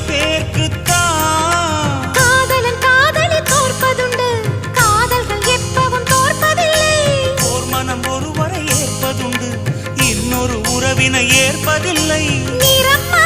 பேர்க்குத்தான். காதலன் காதலி தோற்பதுண்டு, காதல்கள் எப்பவும் தோற்பதில்லை. ஓர் மனம் ஒருவரை ஏற்பதுண்டு, இன்னொரு உறவினை ஏற்பதில்லை. நிறம்